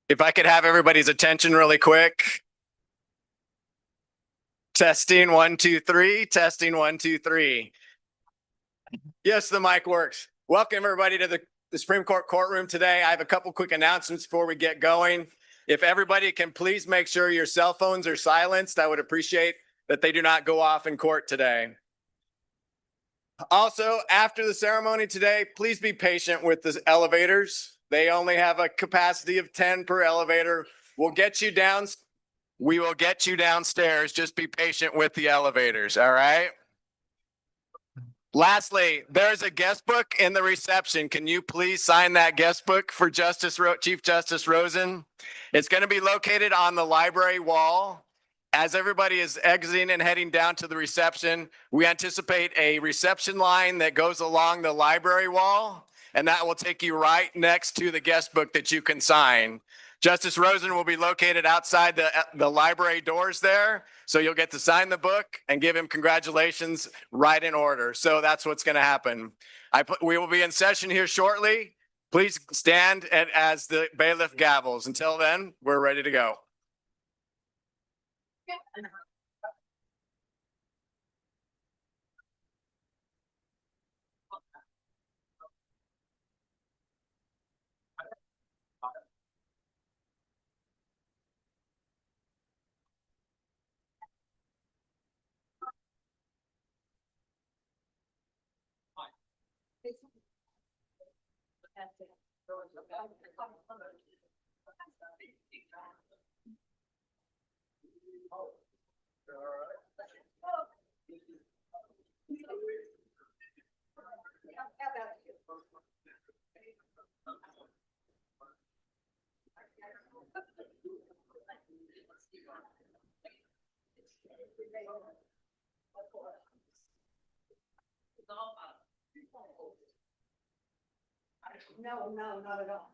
If I could have everybody's attention really quick. Testing 1, 2, 3. Testing 1, 2, 3. Yes, the mic works. Welcome everybody to the Supreme Court courtroom today. I have a couple quick announcements before we get going. If everybody can please make sure your cell phones are silenced, I would appreciate that they do not go off in court today. Also, after the ceremony today, please be patient with the elevators. They only have a capacity of 10 per elevator. We'll get you down. We will get you downstairs. Just be patient with the elevators, all right? Lastly, there's a guest book in the reception. Can you please sign that guest book for Chief Justice Rosen? It's going to be located on the library wall. As everybody is exiting and heading down to the reception, we anticipate a reception line that goes along the library wall, and that will take you right next to the guest book that you can sign. Justice Rosen will be located outside the library doors there, so you'll get to sign the book and give him congratulations right in order. So that's what's going to happen. We will be in session here shortly. Please stand as the bailiff gavels. Until then, we're ready to go. No, not at all.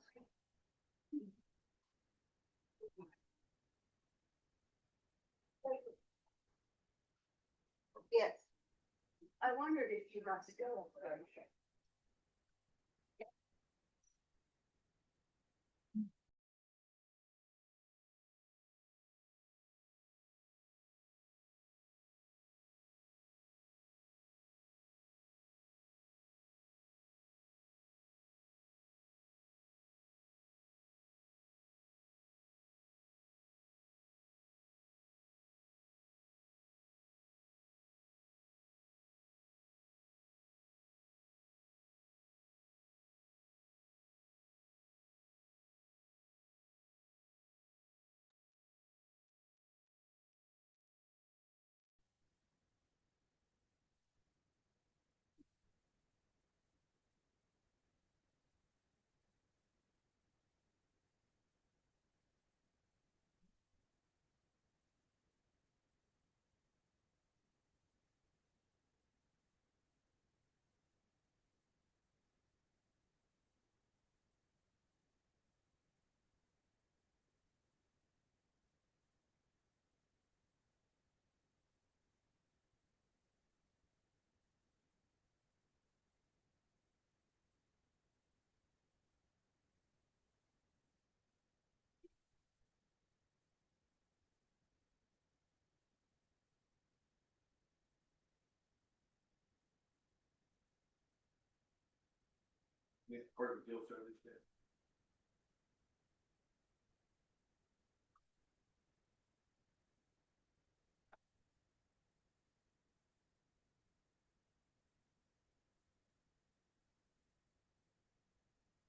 Yes. I wondered if you got to go.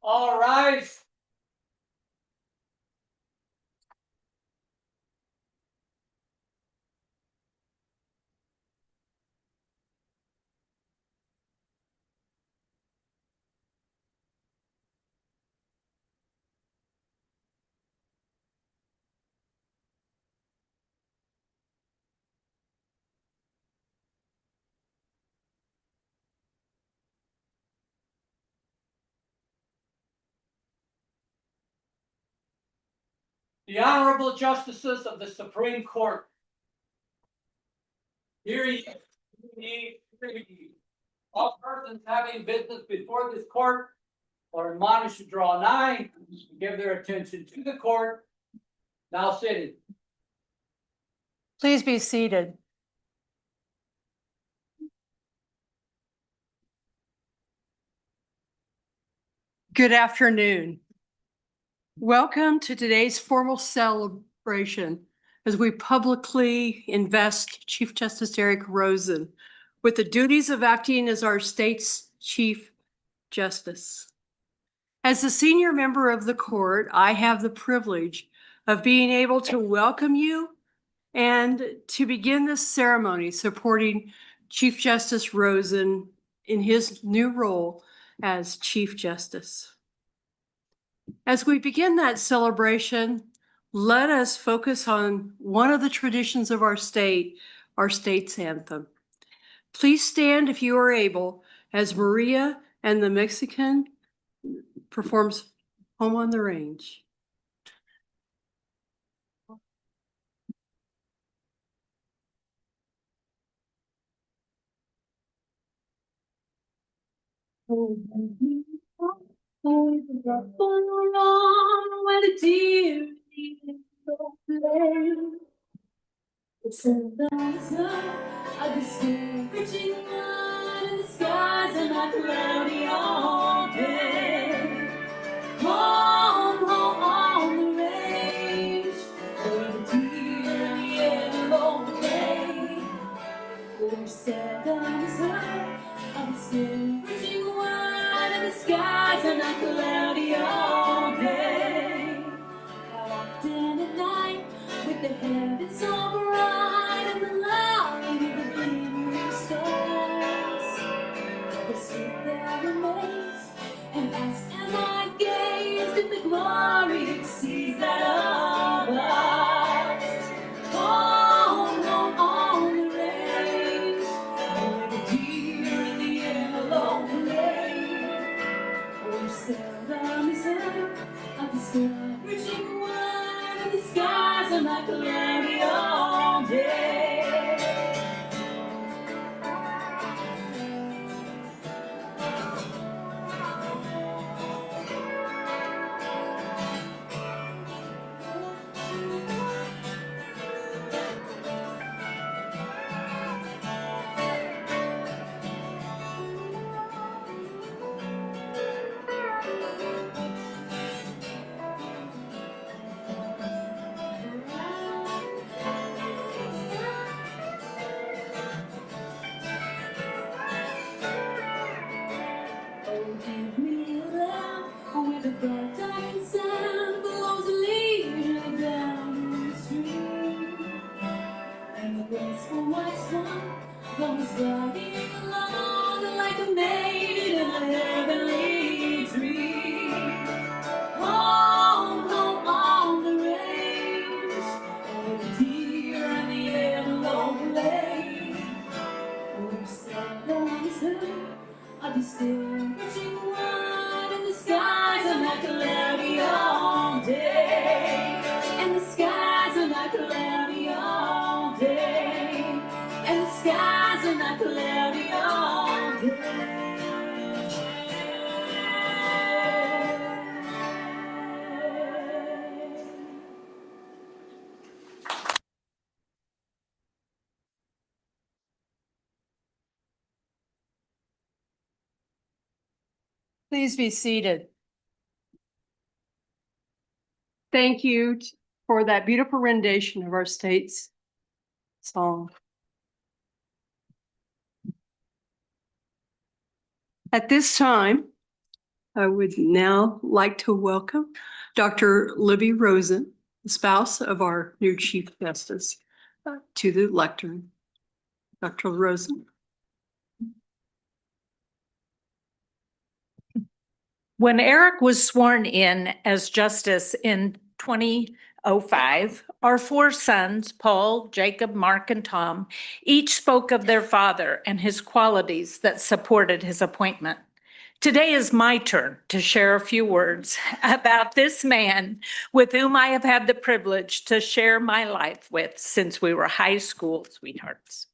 All rise. The Honorable Justices of the Supreme Court. Hear ye. All persons having business before this court are admonished to draw nigh, and give their attention to the court. Now sitting. Please be seated. Good afternoon. Welcome to today's formal celebration as we publicly invest Chief Justice Derek Rosen with the duties of acting as our state's Chief Justice. As a senior member of the court, I have the privilege of being able to welcome you and to begin this ceremony supporting Chief Justice Rosen in his new role as Chief Justice. As we begin that celebration, let us focus on one of the traditions of our state's anthem. Please stand if you are able as Maria and the Mexican performs Home on the Range. Where the deer play. It's in the of the discouraging night, and the skies are not cloudy all day. Home, home on the range, where the deer and the antelope play. Where seldom is heard of the discouraging word, and the skies are not cloudy all day. How often at night, with the heavens so bright and the light of the glimmering stars, I will sit there amazed and ask as I gaze if the glory exceeds that of us. Home, home on the range, where the deer and the antelope play. Where seldom is heard of the discouraging word, and the skies are not cloudy all day. Oh, give me a lamp with a bright diamond sand flows leisurely down the stream, and the graceful white swan comes gliding along like a maid in a heavenly dream. Home, home on the range, where the deer and the antelope play. Where seldom is heard a discouraging word, and the skies are not cloudy all day. And the skies are not cloudy all day. And the skies are not cloudy all day. Please be seated. Thank you for that beautiful rendition of our state's song. At this time, I would now like to welcome Dr. Libby Rosen, the spouse of our new Chief Justice, to the lectern. Dr. Rosen. When Eric was sworn in as justice in 2005, our four sons, Paul, Jacob, Mark, and Tom, each spoke of their father and his qualities that supported his appointment. Today is my turn to share a few words about this man with whom I have had the privilege to share my life with since we were high school sweethearts.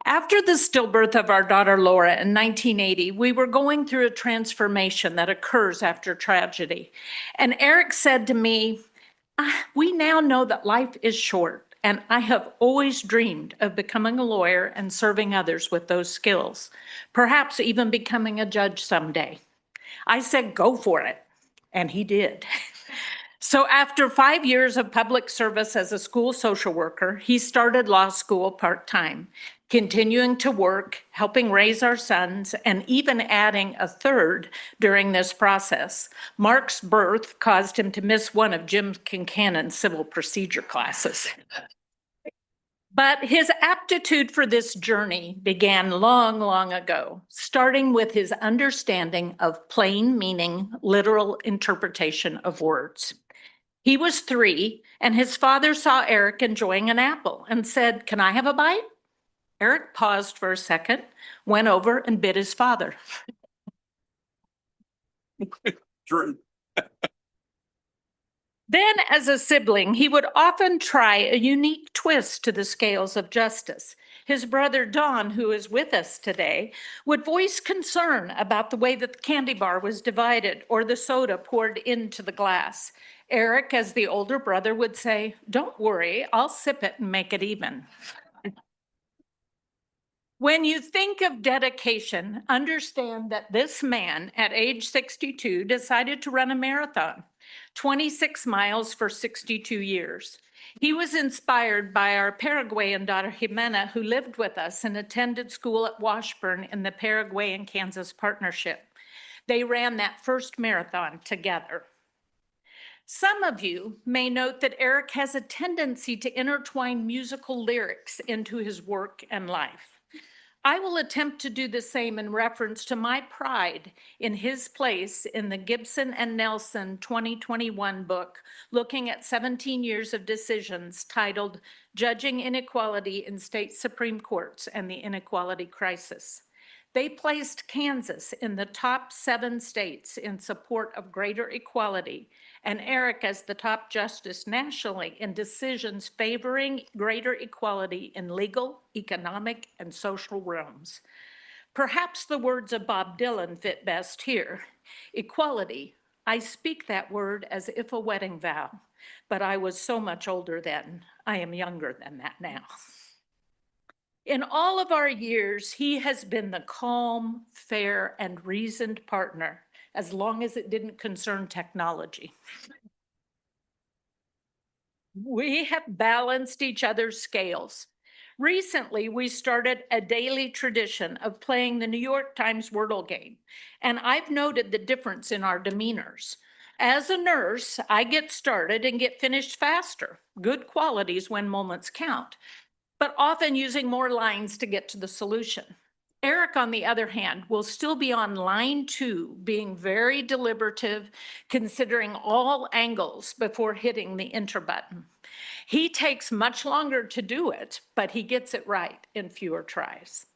After the stillbirth of our daughter Laura in 1980, we were going through a transformation that occurs after tragedy. And Eric said to me, we now know that life is short, and I have always dreamed of becoming a lawyer and serving others with those skills, perhaps even becoming a judge someday. I said, go for it. And he did. So after 5 years of public service as a school social worker, he started law school part-time, continuing to work, helping raise our sons, and even adding a third during this process. Mark's birth caused him to miss one of Jim Kincannon civil procedure classes. But his aptitude for this journey began long, long ago, starting with his understanding of plain meaning, literal interpretation of words. He was 3, and his father saw Eric enjoying an apple and said, "Can I have a bite?" Eric paused for a second, went over and bit his father. Then, as a sibling, he would often try a unique twist to the scales of justice. His brother Don, who is with us today, would voice concern about the way that the candy bar was divided or the soda poured into the glass. Eric, as the older brother, would say, "Don't worry, I'll sip it and make it even." When you think of dedication, understand that this man at age 62 decided to run a marathon, 26 miles for 62 years. He was inspired by our Paraguayan daughter Jimena, who lived with us and attended school at Washburn in the Paraguay and Kansas partnership. They ran that first marathon together. Some of you may note that Eric has a tendency to intertwine musical lyrics into his work and life. I will attempt to do the same in reference to my pride in his place in the Gibson and Nelson 2021 book, looking at 17 years of decisions, titled Judging Inequality in State Supreme Courts and the Inequality Crisis. They placed Kansas in the top 7 states in support of greater equality, and Eric as the top justice nationally in decisions favoring greater equality in legal, economic, and social realms. Perhaps the words of Bob Dylan fit best here. Equality, I speak that word as if a wedding vow, but I was so much older then. I am younger than that now. In all of our years, he has been the calm, fair, and reasoned partner, as long as it didn't concern technology. We have balanced each other's scales. Recently, we started a daily tradition of playing the New York Times Wordle game, and I've noted the difference in our demeanors. As a nurse, I get started and get finished faster, good qualities when moments count, but often using more lines to get to the solution. Eric, on the other hand, will still be on line 2, being very deliberative, considering all angles before hitting the enter button. He takes much longer to do it, but he gets it right in fewer tries.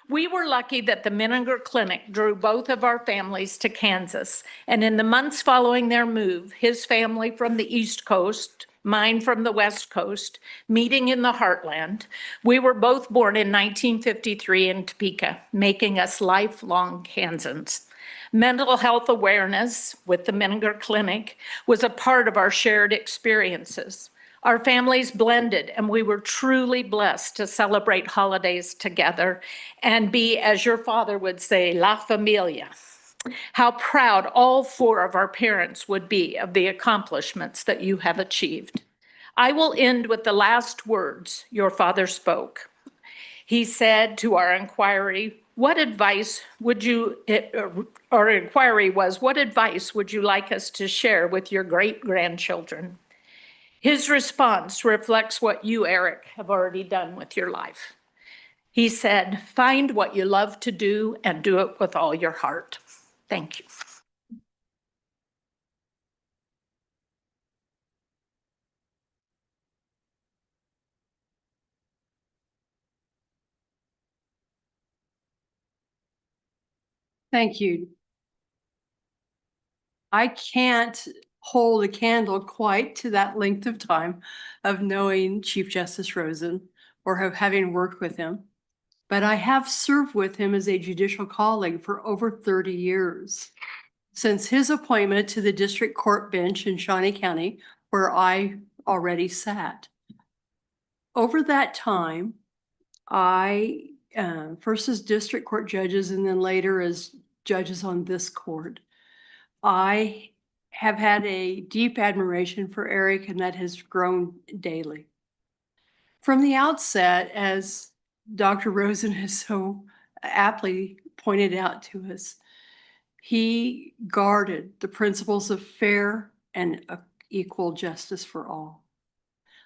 We were lucky that the Menninger Clinic drew both of our families to Kansas, and in the months following their move, his family from the East Coast, mine from the West Coast, meeting in the heartland. We were both born in 1953 in Topeka, making us lifelong Kansans. Mental health awareness with the Menninger Clinic was a part of our shared experiences. Our families blended, and we were truly blessed to celebrate holidays together and be, as your father would say, La Familia. How proud all 4 of our parents would be of the accomplishments that you have achieved. I will end with the last words your father spoke. He said to our inquiry, what advice would you like us to share with your great-grandchildren? His response reflects what you, Eric, have already done with your life. He said, find what you love to do and do it with all your heart. Thank you. Thank you. I can't hold a candle quite to that length of time of knowing Chief Justice Rosen or of having worked with him. but I have served with him as a judicial colleague for over 30 years. Since his appointment to the district court bench in Shawnee County, where I already sat. Over that time, I, first as district court judges and then later as judges on this court, I have had a deep admiration for Eric, and that has grown daily. From the outset, as Dr. Rosen has so aptly pointed out to us, he guarded the principles of fair and equal justice for all.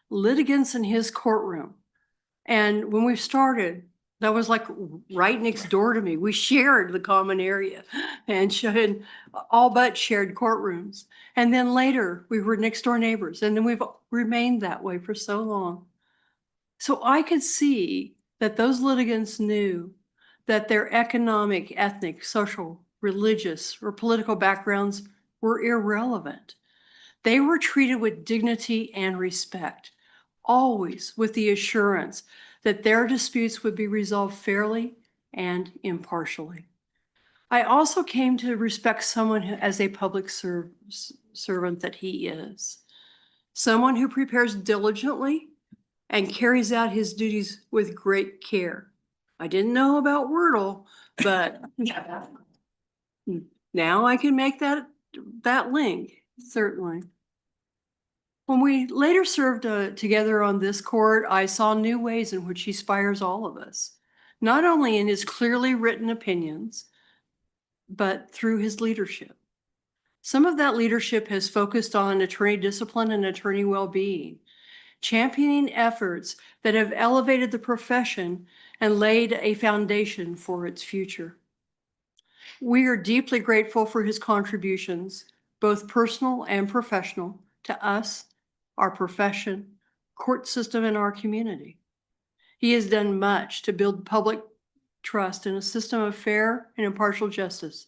Litigants in his courtroom. And when we started, that was like right next door to me. We shared the common area and all but shared courtrooms. And then later we were next door neighbors, and then we've remained that way for so long. So I could see that those litigants knew that their economic, ethnic, social, religious, or political backgrounds were irrelevant. They were treated with dignity and respect, always with the assurance that their disputes would be resolved fairly and impartially. I also came to respect someone as a public servant that he is. Someone who prepares diligently and carries out his duties with great care. I didn't know about Wordle, but now I can make that link, certainly. When we later served together on this court, I saw new ways in which he inspires all of us, not only in his clearly written opinions, but through his leadership. Some of that leadership has focused on attorney discipline and attorney well-being, championing efforts that have elevated the profession and laid a foundation for its future. We are deeply grateful for his contributions, both personal and professional, to us, our profession, court system, and our community. He has done much to build public trust in a system of fair and impartial justice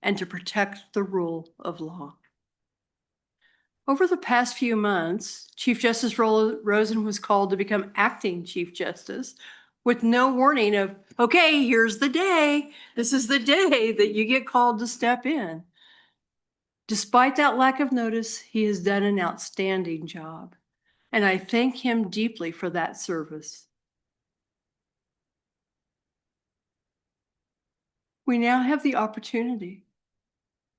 and to protect the rule of law. Over the past few months, Chief Justice Rosen was called to become acting Chief Justice with no warning of, okay, here's the day. This is the day that you get called to step in. Despite that lack of notice, he has done an outstanding job, and I thank him deeply for that service. We now have the opportunity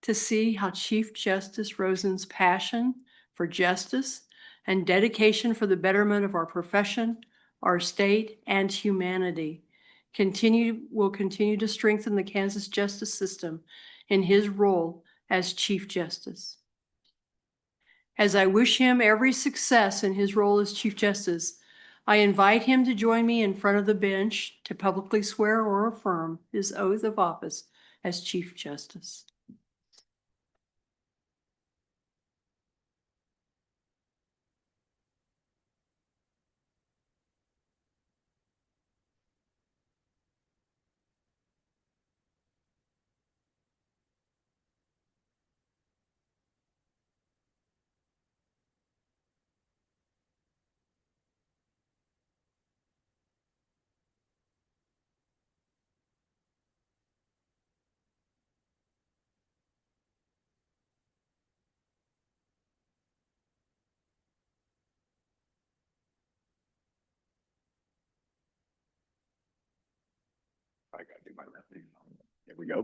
to see how Chief Justice Rosen's passion for justice and dedication for the betterment of our profession, our state, and humanity will continue to strengthen the Kansas justice system in his role as Chief Justice. As I wish him every success in his role as Chief Justice, I invite him to join me in front of the bench to publicly swear or affirm his oath of office as Chief Justice. I gotta do my left name. Here we go.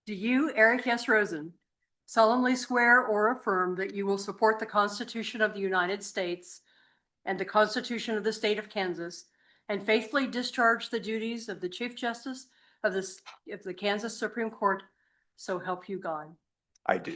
Do you, Eric S. Rosen, solemnly swear or affirm that you will support the Constitution of the United States and the Constitution of the State of Kansas, and faithfully discharge the duties of the Chief Justice of the Kansas Supreme Court, so help you God? I do.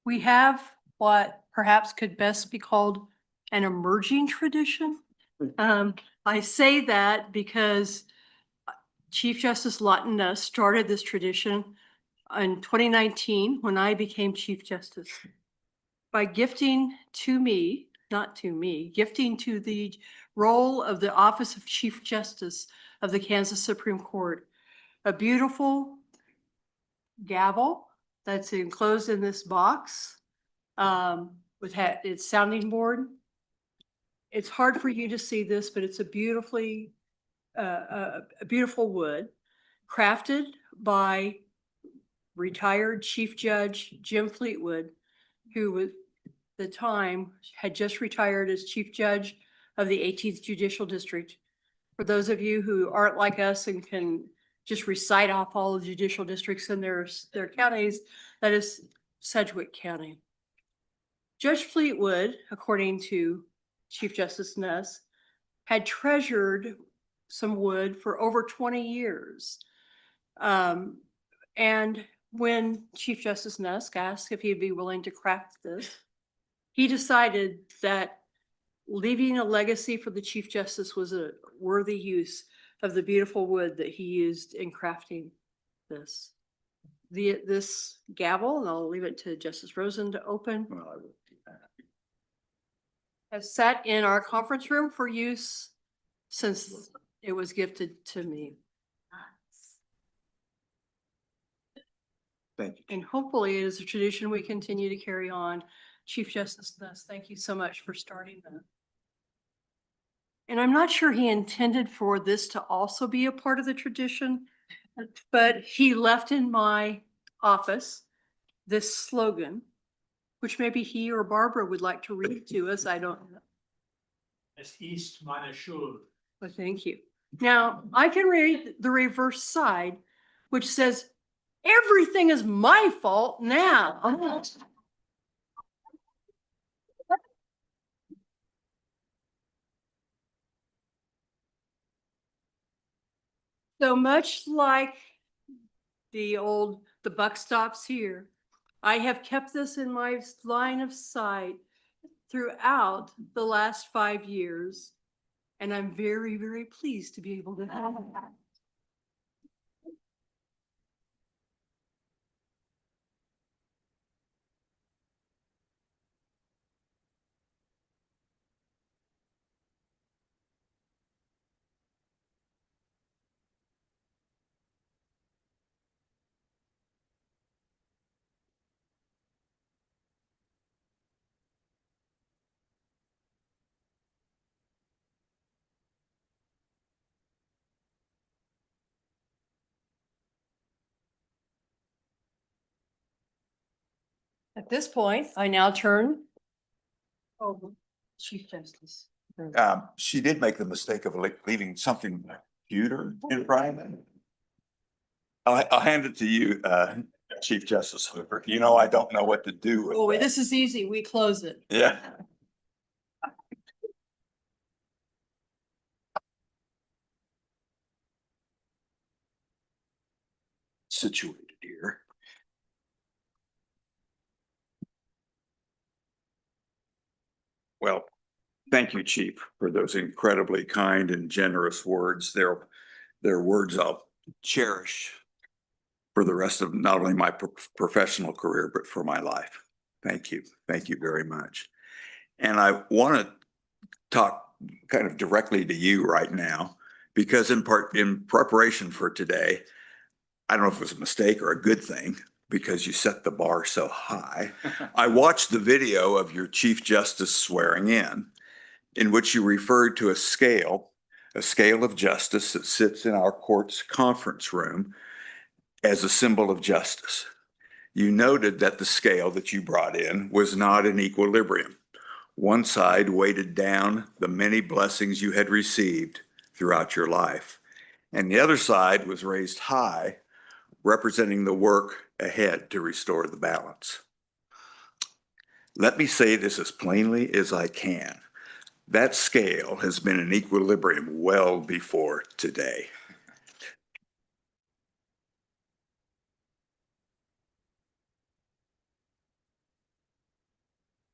We have what perhaps could best be called an emerging tradition. I say that because Chief Justice Lawton Nuss started this tradition in 2019 when I became Chief Justice by gifting to me, not to me, gifting to the role of the Office of Chief Justice of the Kansas Supreme Court a beautiful gavel that's enclosed in this box with its sounding board. It's hard for you to see this, but it's a beautiful wood crafted by retired Chief Judge Jim Fleetwood, who was the time had just retired as Chief Judge of the 18th Judicial District. For those of you who aren't like us and can just recite off all the judicial districts in their counties, that is Sedgwick County. Judge Fleetwood, according to Chief Justice Nuss, had treasured some wood for over 20 years. And when Chief Justice Nuss asked if he'd be willing to craft this, he decided that leaving a legacy for the Chief Justice was a worthy use of the beautiful wood that he used in crafting this. This gavel, and I'll leave it to Justice Rosen to open, has sat in our conference room for use since it was gifted to me. Thank you. And hopefully it is a tradition we continue to carry on. Chief Justice Nuss, thank you so much for starting that. And I'm not sure he intended for this to also be a part of the tradition, but he left in my office this slogan, which maybe he or Barbara would like to read to us. I don't know. Es ist meine Schuld. Well, thank you. Now, I can read the reverse side, which says, everything is my fault now. So much like the buck stops here, I have kept this in my line of sight throughout the last 5 years. And I'm very, very pleased to be able to have that. At this point, I now turn over Chief Justice. She did make the mistake of leaving something cuter in front of me. I'll hand it to you, Chief Justice Hoover. You know, I don't know what to do Oh, with that. this is easy. We close it. Yeah. Situated here. Well, thank you, Chief, for those incredibly kind and generous words. They're words I'll cherish for the rest of not only my professional career, but for my life. Thank you. Thank you very much. And I want to talk kind of directly to you right now, because in preparation for today, I don't know if it was a mistake or a good thing, because you set the bar so high. I watched the video of your Chief Justice swearing in which you referred to a scale of justice that sits in our court's conference room as a symbol of justice. You noted that the scale that you brought in was not in equilibrium. One side weighted down the many blessings you had received throughout your life, and the other side was raised high, representing the work ahead to restore the balance. Let me say this as plainly as I can. That scale has been in equilibrium well before today.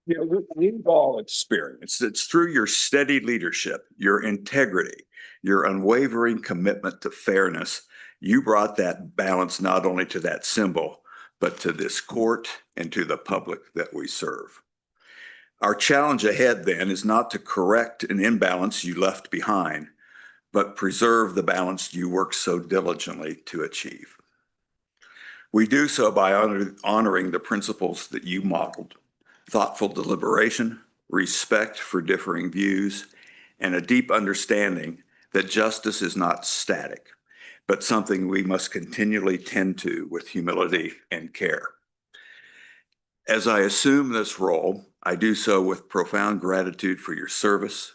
You know, we've all experienced it's through your steady leadership, your integrity, your unwavering commitment to fairness. You brought that balance not only to that symbol, but to this court and to the public that we serve. Our challenge ahead then is not to correct an imbalance you left behind, but preserve the balance you worked so diligently to achieve. We do so by honoring the principles that you modeled: thoughtful deliberation, respect for differing views, and a deep understanding that justice is not static, but something we must continually tend to with humility and care. As I assume this role, I do so with profound gratitude for your service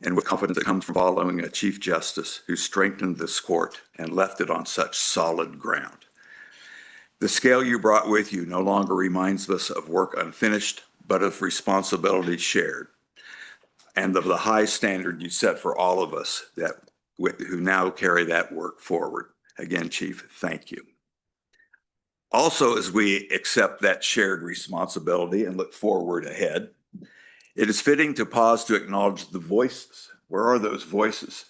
and with confidence that comes from following a Chief Justice who strengthened this court and left it on such solid ground. The scale you brought with you no longer reminds us of work unfinished, but of responsibility shared, and of the high standard you set for all of us who now carry that work forward. Again, Chief, thank you. Also, as we accept that shared responsibility and look forward ahead, it is fitting to pause to acknowledge the voices. Where are those voices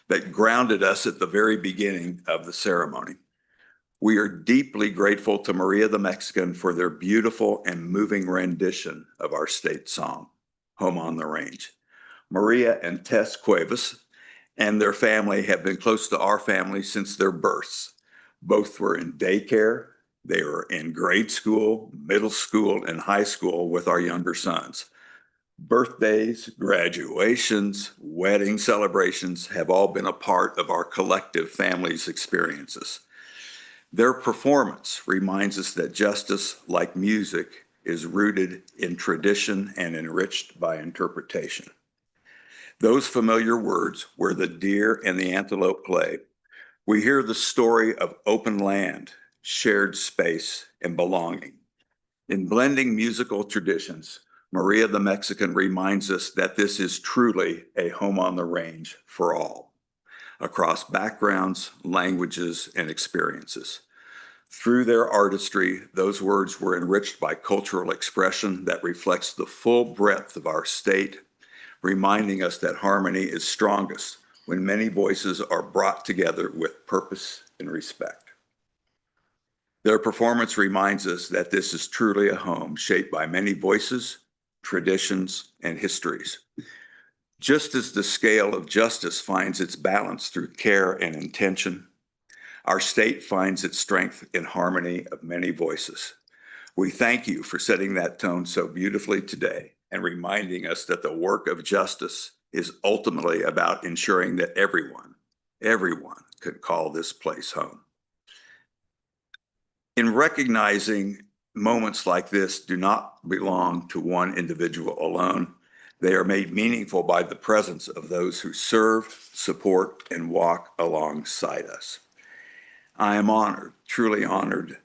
that grounded us at the very beginning of the ceremony? We are deeply grateful to Maria the Mexican for their beautiful and moving rendition of our state song, Home on the Range. Maria and Tess Cuevas and their family have been close to our family since their births. Both were in daycare. They were in grade school, middle school, and high school with our younger sons. Birthdays, graduations, wedding celebrations have all been a part of our collective family's experiences. Their performance reminds us that justice, like music, is rooted in tradition and enriched by interpretation. Those familiar words, where the deer and the antelope play, we hear the story of open land, shared space, and belonging. In blending musical traditions, Maria the Mexican reminds us that this is truly a home on the range for all, across backgrounds, languages, and experiences. Through their artistry, those words were enriched by cultural expression that reflects the full breadth of our state, reminding us that harmony is strongest when many voices are brought together with purpose and respect. Their performance reminds us that this is truly a home shaped by many voices, traditions, and histories. Just as the scale of justice finds its balance through care and intention, our state finds its strength in harmony of many voices. We thank you for setting that tone so beautifully today and reminding us that the work of justice is ultimately about ensuring that everyone could call this place home. In recognizing moments like this do not belong to one individual alone, they are made meaningful by the presence of those who serve, support, and walk alongside us. I am honored, truly honored,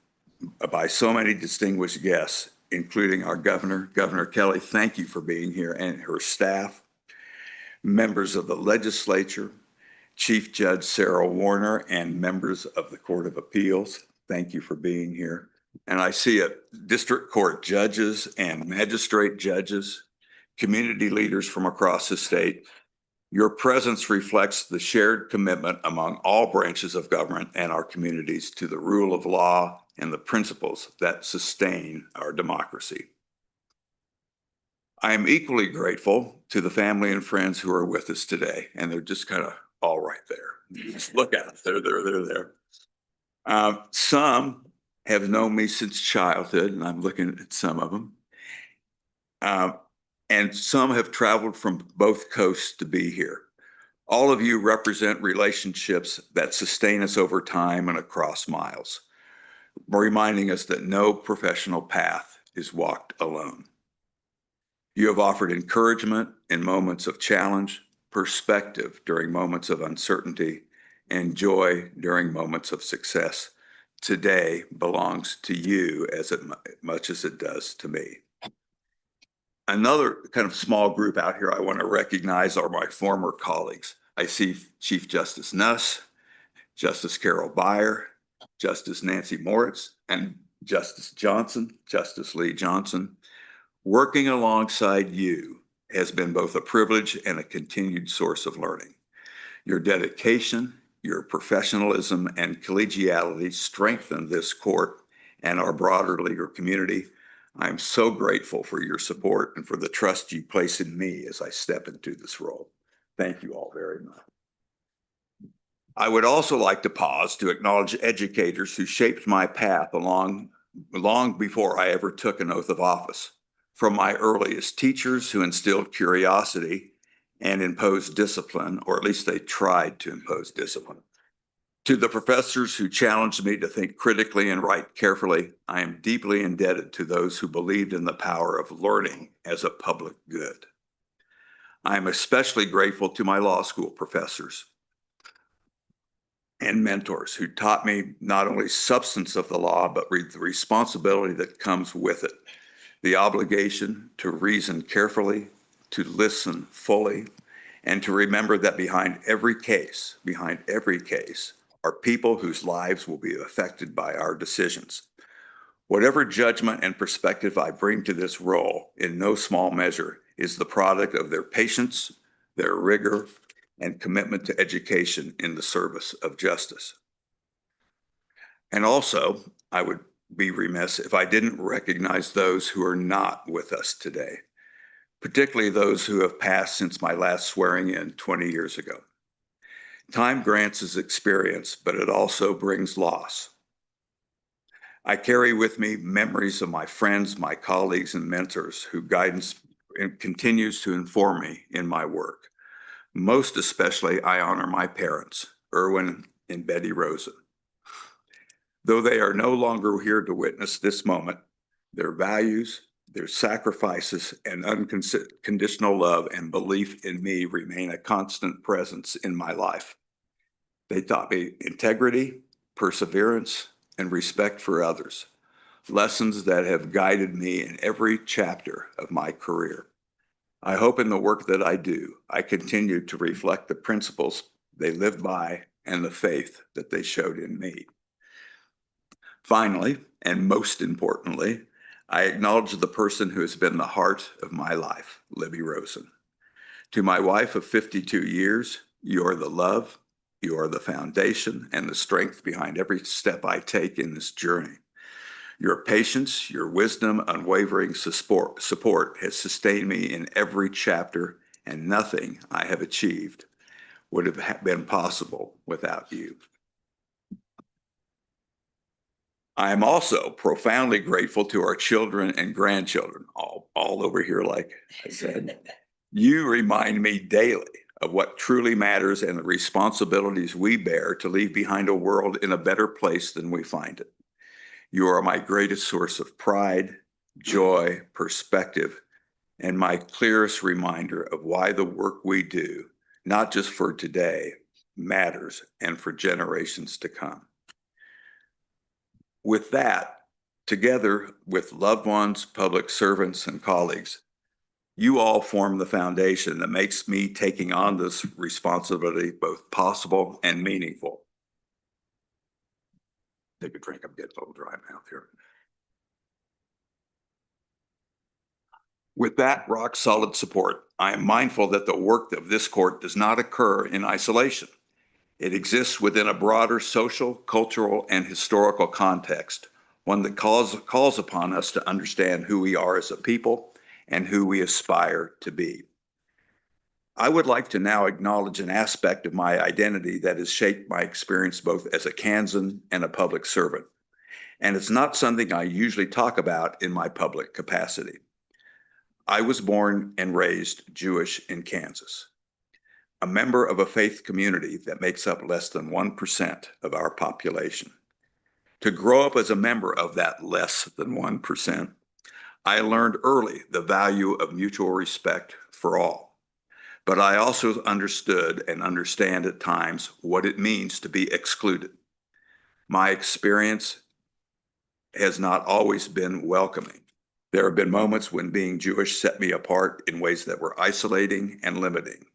by so many distinguished guests, including our governor, Governor Kelly. Thank you for being here, and her staff, members of the legislature, Chief Judge Sarah Warner, and members of the Court of Appeals. Thank you for being here. And I see it, district court judges and magistrate judges, community leaders from across the state. Your presence reflects the shared commitment among all branches of government and our communities to the rule of law and the principles that sustain our democracy. I am equally grateful to the family and friends who are with us today, and they're just kind of all right there. You just look at it, they're there. Some have known me since childhood, and I'm looking at some of them. And some have traveled from both coasts to be here. All of you represent relationships that sustain us over time and across miles, reminding us that no professional path is walked alone. You have offered encouragement in moments of challenge, perspective during moments of uncertainty, and joy during moments of success. Today belongs to you as much as it does to me. Another kind of small group out here I want to recognize are my former colleagues. I see Chief Justice Nuss, Justice Carol Beyer, Justice Nancy Moritz, and Justice Johnson, Justice Lee Johnson. Working alongside you has been both a privilege and a continued source of learning. Your dedication, your professionalism, and collegiality strengthen this court and our broader legal community. I'm so grateful for your support and for the trust you place in me as I step into this role. Thank you all very much. I would also like to pause to acknowledge educators who shaped my path long before I ever took an oath of office. From my earliest teachers who instilled curiosity and imposed discipline, or at least they tried to impose discipline, to the professors who challenged me to think critically and write carefully, I am deeply indebted to those who believed in the power of learning as a public good. I am especially grateful to my law school professors and mentors who taught me not only substance of the law, but the responsibility that comes with it, the obligation to reason carefully, to listen fully, and to remember that behind every case are people whose lives will be affected by our decisions. Whatever judgment and perspective I bring to this role, in no small measure, is the product of their patience, their rigor, and commitment to education in the service of justice. And also, I would be remiss if I didn't recognize those who are not with us today, particularly those who have passed since my last swearing in 20 years ago. Time grants us experience, but it also brings loss. I carry with me memories of my friends, my colleagues, and mentors whose guidance continues to inform me in my work. Most especially, I honor my parents, Erwin and Betty Rosen. Though they are no longer here to witness this moment, their values, their sacrifices, and unconditional love and belief in me remain a constant presence in my life. They taught me integrity, perseverance, and respect for others, lessons that have guided me in every chapter of my career. I hope in the work that I do, I continue to reflect the principles they lived by and the faith that they showed in me. Finally, and most importantly, I acknowledge the person who has been the heart of my life, Libby Rosen. To my wife of 52 years, you are the love, you are the foundation and the strength behind every step I take in this journey. Your patience, your wisdom, unwavering support has sustained me in every chapter, and nothing I have achieved would have been possible without you. I am also profoundly grateful to our children and grandchildren, all over here, like I said. You remind me daily of what truly matters and the responsibilities we bear to leave behind a world in a better place than we find it. You are my greatest source of pride, joy, perspective, and my clearest reminder of why the work we do, not just for today, matters and for generations to come. With that, together with loved ones, public servants, and colleagues, you all form the foundation that makes me taking on this responsibility both possible and meaningful. Take a drink, I'm getting a little dry mouth here. With that rock solid support, I am mindful that the work of this court does not occur in isolation. It exists within a broader social, cultural, and historical context, one that calls upon us to understand who we are as a people and who we aspire to be. I would like to now acknowledge an aspect of my identity that has shaped my experience both as a Kansan and a public servant. And it's not something I usually talk about in my public capacity. I was born and raised Jewish in Kansas, a member of a faith community that makes up less than 1% of our population. To grow up as a member of that less than 1%, I learned early the value of mutual respect for all. But I also understood and understand at times what it means to be excluded. My experience has not always been welcoming. There have been moments when being Jewish set me apart in ways that were isolating and limiting.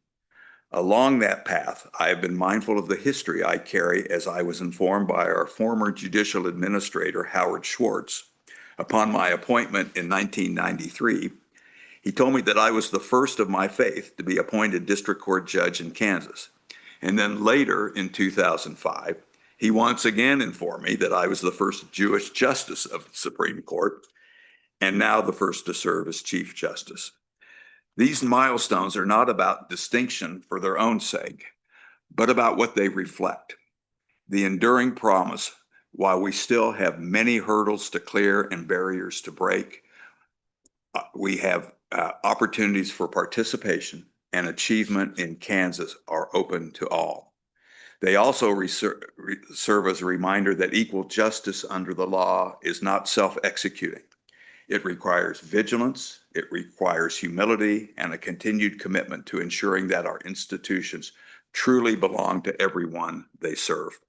Along that path, I have been mindful of the history I carry as I was informed by our former judicial administrator, Howard Schwartz, upon my appointment in 1993 He told me that I was the first of my faith to be appointed district court judge in Kansas. And then later in 2005, he once again informed me that I was the first Jewish justice of the Supreme Court and now the first to serve as Chief Justice. These milestones are not about distinction for their own sake, but about what they reflect. The enduring promise, while we still have many hurdles to clear and barriers to break, we have opportunities for participation and achievement in Kansas are open to all. They also serve as a reminder that equal justice under the law is not self-executing. It requires vigilance, it requires humility, and a continued commitment to ensuring that our institutions truly belong to everyone they serve.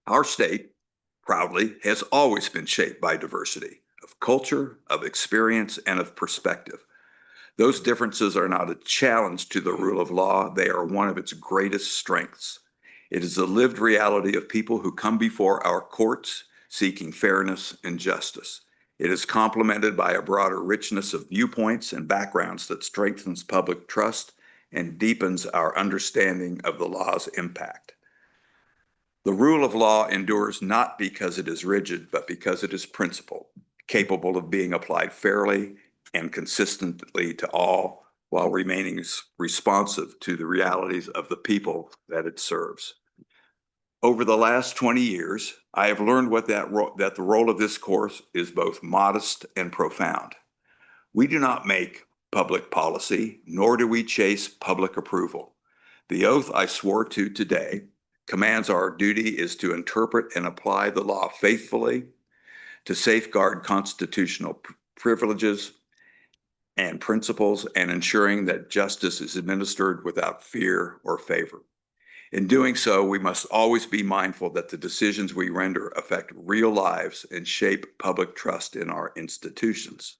Our state, proudly, has always been shaped by diversity of culture, of experience, and of perspective. Those differences are not a challenge to the rule of law, they are one of its greatest strengths. It is the lived reality of people who come before our courts seeking fairness and justice. It is complemented by a broader richness of viewpoints and backgrounds that strengthens public trust and deepens our understanding of the law's impact. The rule of law endures not because it is rigid, but because it is principled, capable of being applied fairly and consistently to all, while remaining responsive to the realities of the people that it serves. Over the last 20 years, I have learned that the role of this course is both modest and profound. We do not make public policy, nor do we chase public approval. The oath I swore to today commands our duty is to interpret and apply the law faithfully, to safeguard constitutional privileges and principles, and ensuring that justice is administered without fear or favor. In doing so, we must always be mindful that the decisions we render affect real lives and shape public trust in our institutions.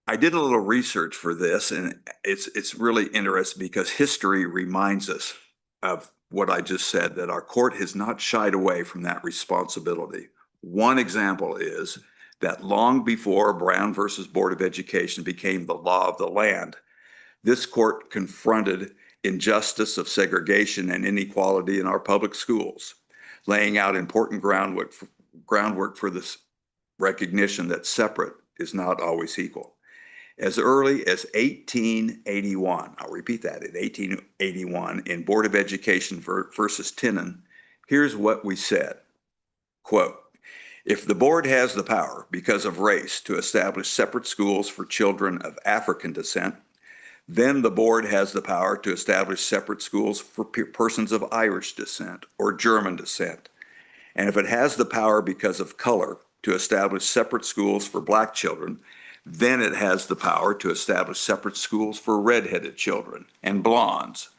I did a little research for this, and it's really interesting because history reminds us of what I just said, that our court has not shied away from that responsibility. One example is that long before Brown versus Board of Education became the law of the land, this court confronted injustice of segregation and inequality in our public schools, laying out important groundwork for this recognition that separate is not always equal. As early as 1881, I'll repeat that, in 1881, in Board of Education versus Tinnen, here's what we said, quote, "If the board has the power because of race to establish separate schools for children of African descent, then the board has the power to establish separate schools for persons of Irish descent or German descent. And if it has the power because of color to establish separate schools for Black children, then it has the power to establish separate schools for red-headed children and blondes.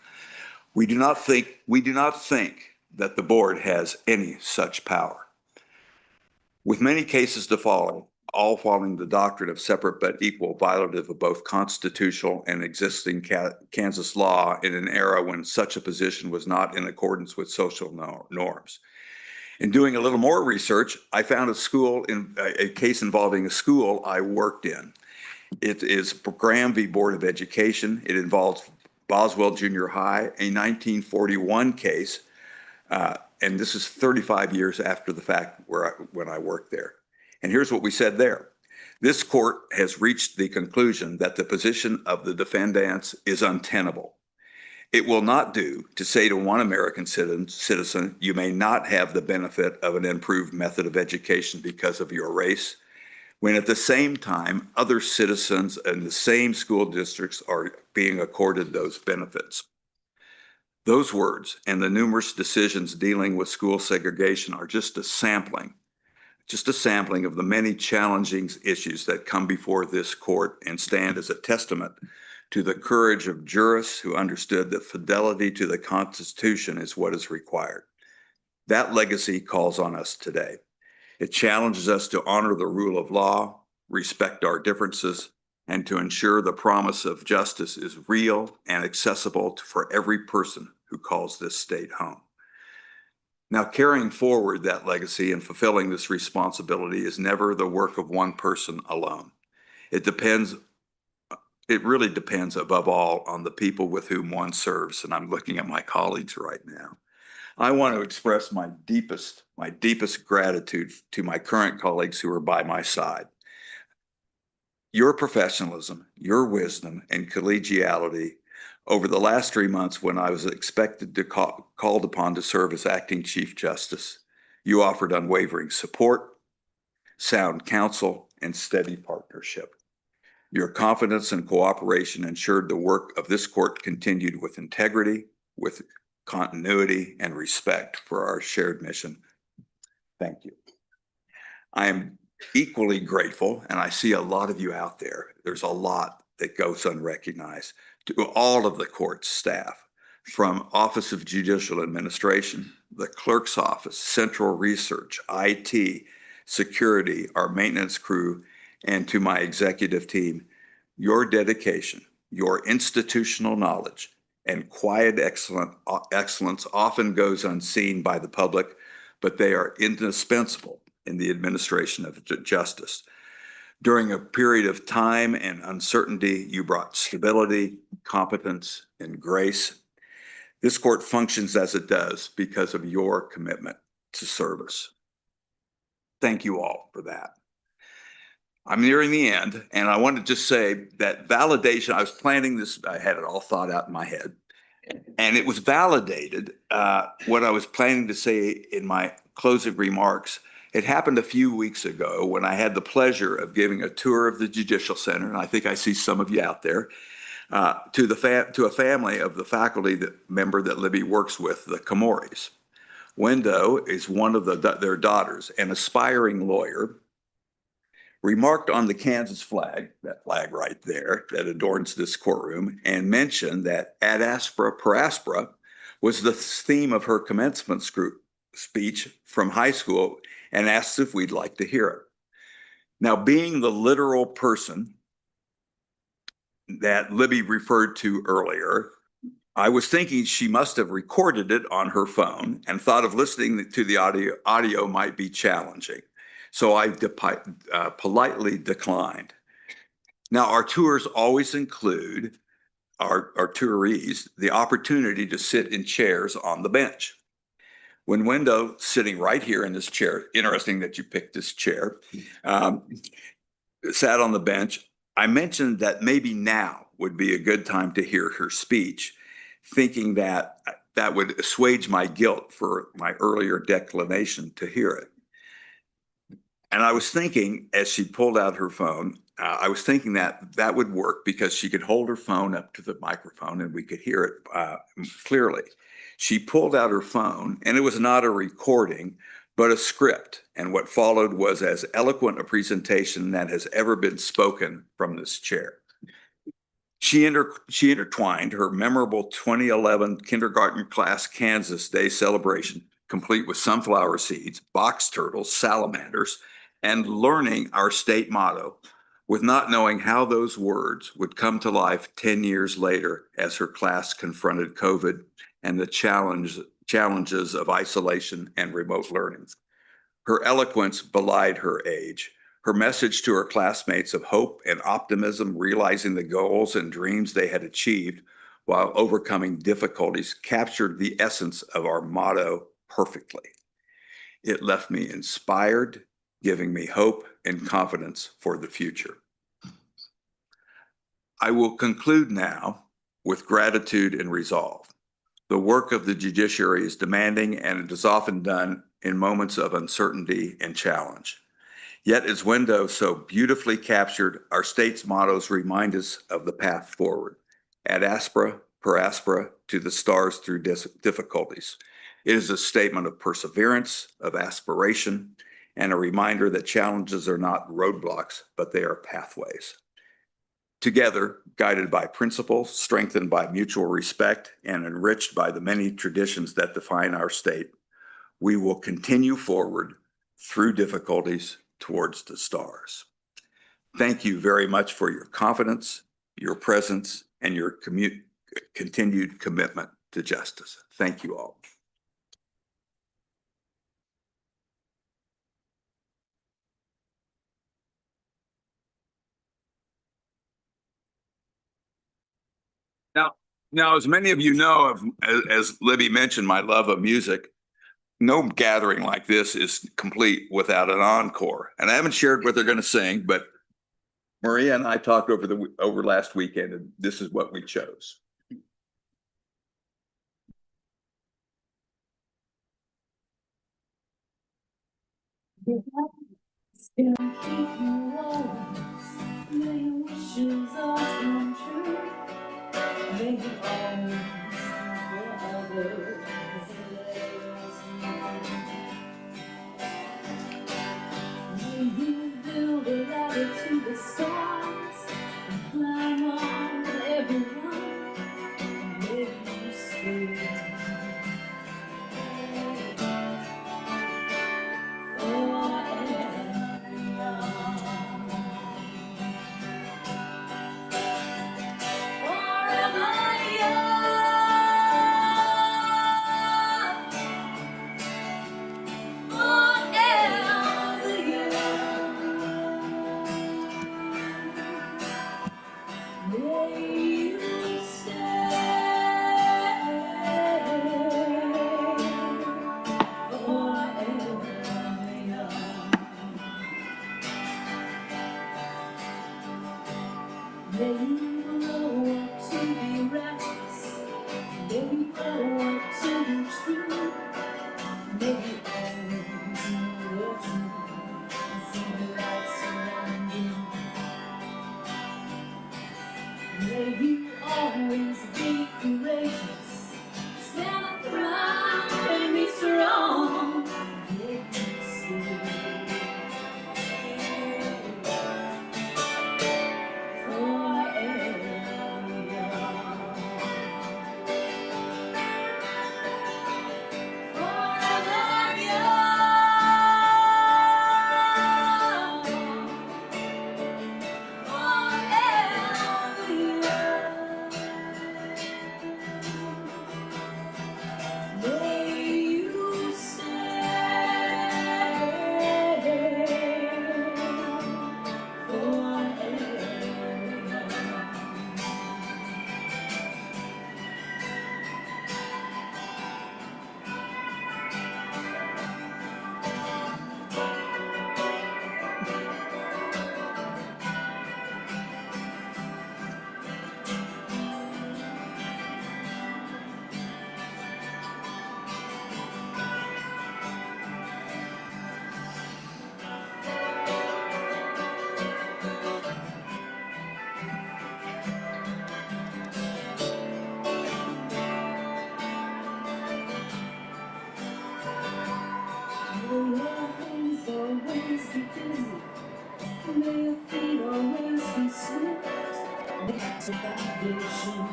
We do not think that the board has any such power." With many cases to follow, all following the doctrine of separate but equal, violative of both constitutional and existing Kansas law in an era when such a position was not in accordance with social norms. In doing a little more research, I found a case involving a school I worked in. It is Graham v. Board of Education. It involves Boswell Junior High, a 1941 case, and this is 35 years after the fact when I worked there. And here's what we said there. This court has reached the conclusion that the position of the defendants is untenable. It will not do to say to one American citizen, you may not have the benefit of an improved method of education because of your race, when at the same time, other citizens in the same school districts are being accorded those benefits. Those words and the numerous decisions dealing with school segregation are just a sampling of the many challenging issues that come before this court and stand as a testament to the courage of jurists who understood that fidelity to the Constitution is what is required. That legacy calls on us today. It challenges us to honor the rule of law, respect our differences, and to ensure the promise of justice is real and accessible for every person who calls this state home. Now, carrying forward that legacy and fulfilling this responsibility is never the work of one person alone. It depends, it really depends above all on the people with whom one serves. And I'm looking at my colleagues right now. I want to express my deepest gratitude to my current colleagues who are by my side. Your professionalism, your wisdom, and collegiality over the last 3 months when I was expected to called upon to serve as acting Chief Justice, you offered unwavering support, sound counsel, and steady partnership. Your confidence and cooperation ensured the work of this court continued with integrity, with continuity, and respect for our shared mission. Thank you. I am equally grateful, and I see a lot of you out there. There's a lot that goes unrecognized, to all of the court's staff, from Office of Judicial Administration, the clerk's office, central research, IT, security, our maintenance crew, and to my executive team. Your dedication, your institutional knowledge, and quiet excellence often goes unseen by the public, but they are indispensable in the administration of justice. During a period of time and uncertainty, you brought stability, competence, and grace. This court functions as it does because of your commitment to service. Thank you all for that. I'm nearing the end, and I want to just say that validation, I was planning this, I had it all thought out in my head, and it was validated, what I was planning to say in my closing remarks. It happened a few weeks ago when I had the pleasure of giving a tour of the Judicial Center, and I think I see some of you out there, to a family of the faculty member that Libby works with, the Comoris. Wendo is one of their daughters, an aspiring lawyer, remarked on the Kansas flag, that flag right there that adorns this courtroom, and mentioned that ad aspera per aspera was the theme of her commencement speech from high school, and asked if we'd like to hear it. Now, being the literal person that Libby referred to earlier, I was thinking she must have recorded it on her phone and thought of listening to the audio might be challenging. So I politely declined. Now, our tours always include our tourees the opportunity to sit in chairs on the bench. When Wendo, sitting right here in this chair, interesting that you picked this chair, sat on the bench, I mentioned that maybe now would be a good time to hear her speech, thinking that that would assuage my guilt for my earlier declination to hear it. And I was thinking, as she pulled out her phone, I was thinking that that would work because she could hold her phone up to the microphone and we could hear it clearly. She pulled out her phone, and it was not a recording, but a script. And what followed was as eloquent a presentation that has ever been spoken from this chair. She intertwined her memorable 2011 kindergarten class Kansas Day celebration, complete with sunflower seeds, box turtles, salamanders, and learning our state motto, with not knowing how those words would come to life 10 years later as her class confronted COVID and the challenges of isolation and remote learning. Her eloquence belied her age. Her message to her classmates of hope and optimism, realizing the goals and dreams they had achieved while overcoming difficulties, captured the essence of our motto perfectly. It left me inspired, giving me hope and confidence for the future. I will conclude now with gratitude and resolve. The work of the judiciary is demanding, and it is often done in moments of uncertainty and challenge. Yet, as Wendo so beautifully captured, our state's mottos remind us of the path forward. Ad aspera per aspera, to the stars through difficulties. It is a statement of perseverance, of aspiration, and a reminder that challenges are not roadblocks, but they are pathways. Together, guided by principle, strengthened by mutual respect, and enriched by the many traditions that define our state, we will continue forward through difficulties towards the stars. Thank you very much for your confidence, your presence, and your continued commitment to justice. Thank you all. Now, as many of you know, as Libby mentioned, my love of music, no gathering like this is complete without an encore. And I haven't shared what they're going to sing, but Maria and I talked over last weekend, and this is what we chose. Still keep you always, may your wishes all come true. May you always forever. May you build a ladder to the stars and climb on every one. May you stay. May you know what to be righteous. May you know what to be true. May you always know the truth and see the light surround you. May you always be courageous. Stand up proud and be strong. May you see. May your hands always be busy. May your feet always be swift. May your foundation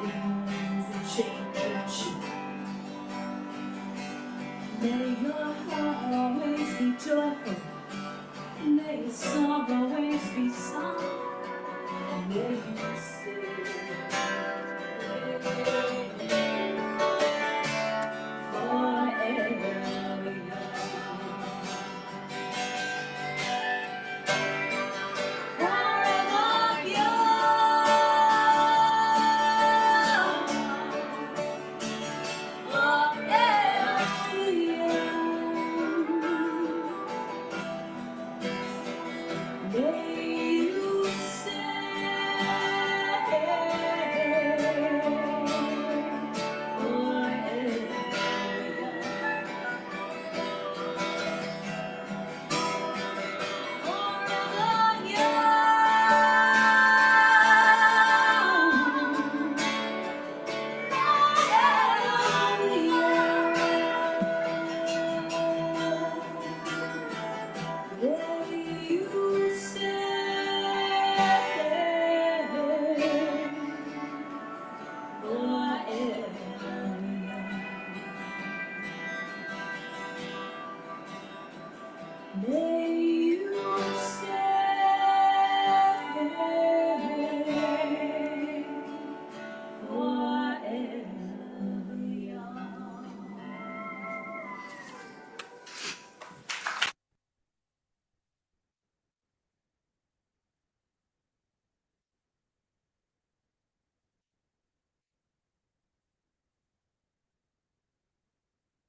winds and change. May your heart always be joyful. May your song always be sung. May you stay. May you stay.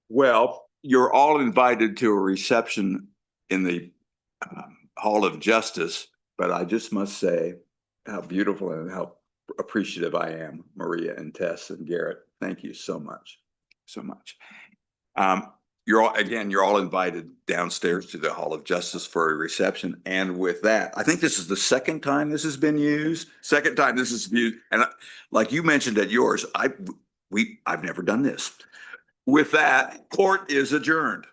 Well, you're all invited to a reception in the Hall of Justice, but I just must say how beautiful and how appreciative I am, Maria and Tess and Garrett. Thank you so much, so much. You're all invited downstairs to the Hall of Justice for a reception. And with that, I think this is the second time this has been used, And like you mentioned at yours, I've never done this. With that, court is adjourned.